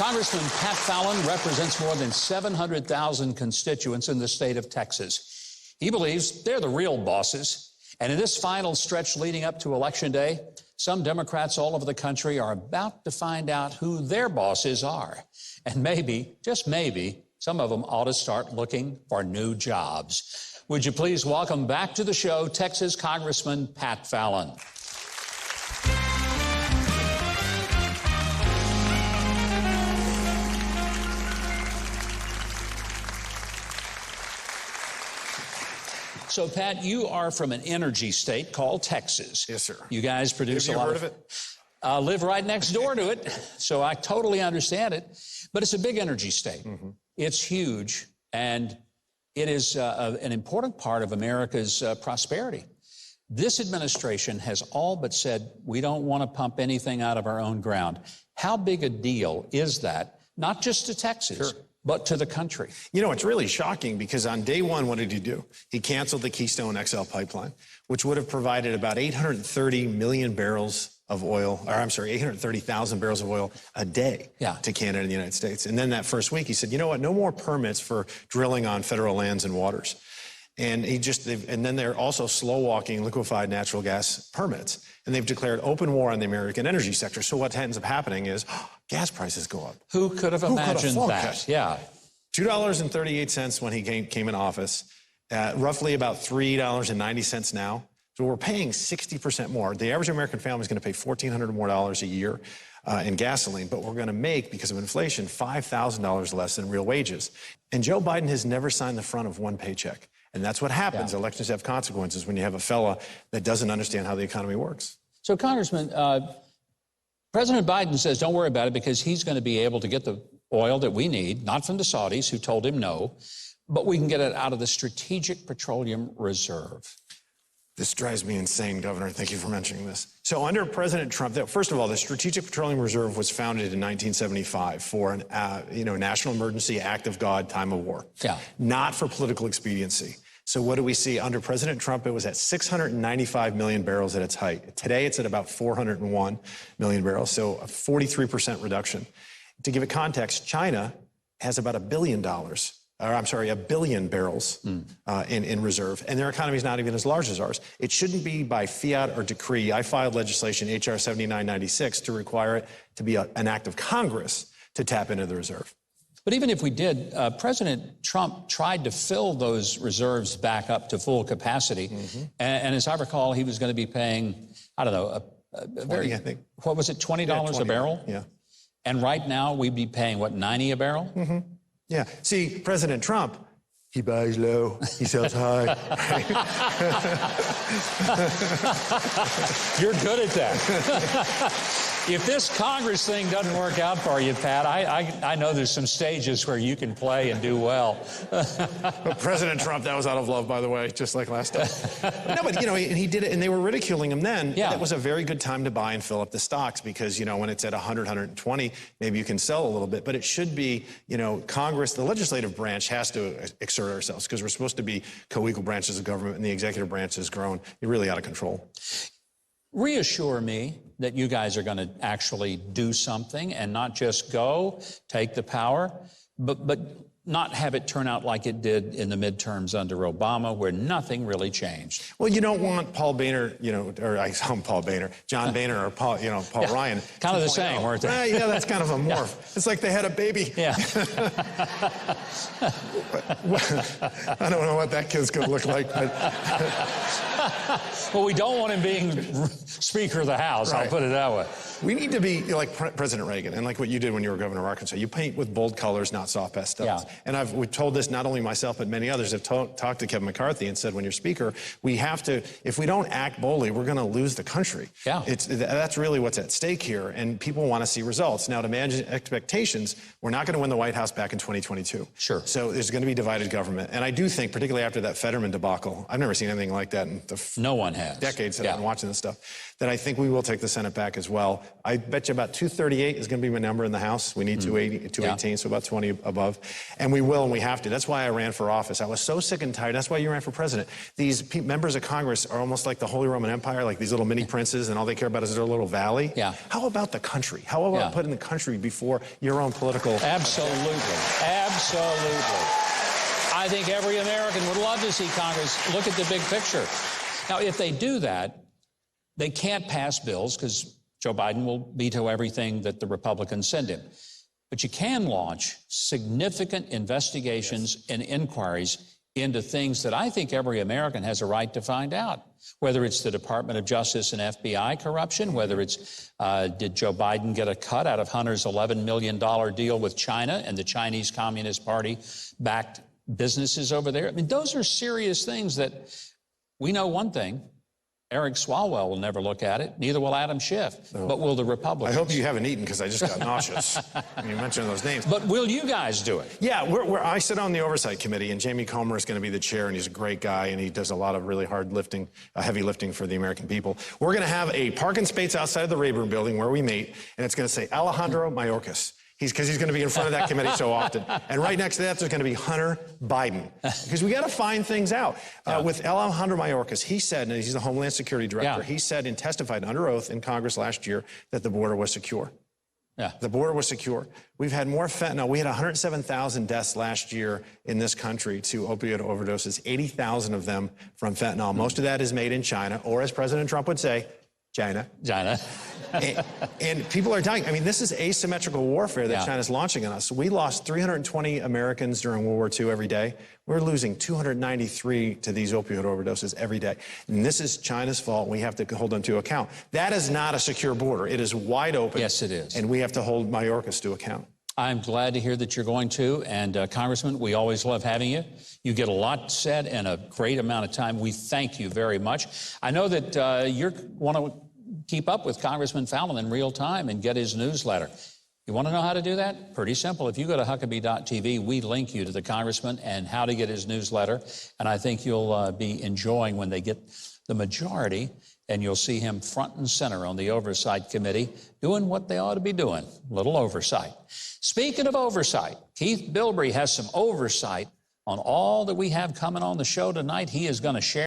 Congressman Pat Fallon represents more than 700,000 constituents in the state of Texas. He believes they're the real bosses. And in this final stretch leading up to Election Day, some Democrats all over the country are about to find out who their bosses are. And maybe, just maybe, some of them ought to start looking for new jobs. Would you please welcome back to the show Texas Congressman Pat Fallon. So, Pat, you are from an energy state called Texas. Yes, sir. You guys produce a lot of it. Live right next door to it, so I totally understand it. But it's a big energy state. Mm-hmm. It's huge, and it is an important part of America's prosperity. This administration has all but said we don't want to pump anything out of our own ground. How big a deal is that, not just to Texas, sure, but to the country? You know, it's really shocking because on day one, what did he do? He canceled the Keystone XL pipeline, which would have provided about 830 million barrels of oil, or I'm sorry, 830,000 barrels of oil a day to Canada and the United States. And then that first week, he said, you know what, no more permits for drilling on federal lands and waters. And and then they're also slow walking liquefied natural gas permits. And they've declared open war on the American energy sector. So what ends up happening is gas prices go up. Who could have imagined that? Yeah. $2.38 when he came in office, roughly about $3.90 now. So we're paying 60% more. The average American family is going to pay $1,400 more a year in gasoline, but we're going to make, because of inflation, $5,000 less than real wages. And Joe Biden has never signed the front of one paycheck. And that's what happens. Yeah. Elections have consequences when you have a fella that doesn't understand how the economy works. So, Congressman, President Biden says don't worry about it because he's going to be able to get the oil that we need, not from the Saudis who told him no, but we can get it out of the Strategic Petroleum Reserve. This drives me insane, Governor. Thank you for mentioning this. So under President Trump, first of all, the Strategic Petroleum Reserve was founded in 1975 for an national emergency, act of God, time of war. Yeah. Not for political expediency. So what do we see? Under President Trump, it was at 695 million barrels at its height. Today, it's at about 401 million barrels, so a 43% reduction. To give it context, China has about $1 billion barrels in reserve, and their economy is not even as large as ours. It shouldn't be by fiat or decree. I filed legislation, H.R. 7996, to require it to be an act of Congress to tap into the reserve. But even if we did, President Trump tried to fill those reserves back up to full capacity, and as I recall, he was going to be paying, I don't know, I think. What was it, $20 a barrel? Yeah. And right now, we'd be paying, what, 90 a barrel? Mm-hmm. Yeah. See, President Trump, he buys low, he sells high. You're good at that. If this Congress thing doesn't work out for you, Pat, I know there's some stages where you can play and do well. President Trump, that was out of love, by the way, just like last time. No, but, and he did it, and they were ridiculing him then. Yeah. That was a very good time to buy and fill up the stocks because, when it's at 100, 120, maybe you can sell a little bit. But it should be, Congress, the legislative branch has to exert ourselves because we're supposed to be co-equal branches of government, and the executive branch has grown. You're really out of control. Reassure me that you guys are going to actually do something and not just go, take the power, but not have it turn out like it did in the midterms under Obama, where nothing really changed. Well, you don't want Paul Boehner, or I saw Paul Boehner, John Boehner, or Paul Ryan. Kind of the same, weren't they? Yeah, that's kind of a morph. Yeah. It's like they had a baby. Yeah. I don't know what that kid's going to look like. But well, we don't want him being Speaker of the House, right. I'll put it that way. We need to be like President Reagan and like what you did when you were governor of Arkansas. You paint with bold colors, not soft pastels. Yeah. And we've told this, not only myself, but many others have talked to Kevin McCarthy and said, when you're Speaker, we have to, if we don't act boldly, we're going to lose the country. Yeah. That's really what's at stake here, and people want to see results. Now, to manage expectations, we're not going to win the White House back in 2022. Sure. So there's going to be divided government. And I do think, particularly after that Fetterman debacle, I've never seen anything like that in the no one has. decades that I've been watching this stuff, that I think we will take the Senate back as well. I bet you about 238 is going to be my number in the House. We need 218, so about 20 above. And we will, and we have to. That's why I ran for office. I was so sick and tired. That's why you ran for president. These members of Congress are almost like the Holy Roman Empire, like these little mini princes, and all they care about is their little valley. Yeah. How about the country? How about putting the country before your own political... Absolutely. Absolutely. I think every American would love to see Congress look at the big picture. Now, if they do that, they can't pass bills because Joe Biden will veto everything that the Republicans send him. But you can launch significant investigations and inquiries into things that I think every American has a right to find out, whether it's the Department of Justice and FBI corruption, whether it's did Joe Biden get a cut out of Hunter's $11 million deal with China and the Chinese Communist Party backed businesses over there. I mean, those are serious things that we know one thing. Eric Swalwell will never look at it. Neither will Adam Schiff. No. But will the Republicans? I hope you haven't eaten because I just got nauseous when you mentioned those names. But will you guys do it? Yeah, I sit on the Oversight Committee, and Jamie Comer is going to be the chair, and he's a great guy, and he does a lot of really hard lifting, heavy lifting for the American people. We're going to have a parking space outside of the Rayburn building where we meet, and it's going to say Alejandro Mayorkas. Because he's going to be in front of that committee so often. And right next to that, there's going to be Hunter Biden. Because we got to find things out. With Alejandro Mayorkas, he said, and he's the Homeland Security Director, he said and testified under oath in Congress last year that the border was secure. Yeah. The border was secure. We've had more fentanyl. We had 107,000 deaths last year in this country to opioid overdoses, 80,000 of them from fentanyl. Most of that is made in China, or as President Trump would say, China. And people are dying. I mean, this is asymmetrical warfare that China's launching on us. We lost 320 Americans during World War II every day. We're losing 293 to these opioid overdoses every day. And this is China's fault. We have to hold them to account. That is not a secure border. It is wide open. Yes, it is. And we have to hold Mayorkas to account. I'm glad to hear that you're going to. And Congressman, we always love having you. You get a lot said in a great amount of time. We thank you very much. I know that you want to keep up with Congressman Fallon in real time and get his newsletter. You want to know how to do that? Pretty simple. If you go to Huckabee.tv, we link you to the Congressman and how to get his newsletter. And I think you'll be enjoying when they get the majority, and you'll see him front and center on the Oversight Committee doing what they ought to be doing, a little oversight. Speaking of oversight, Keith Bilbrey has some oversight on all that we have coming on the show tonight. He is going to share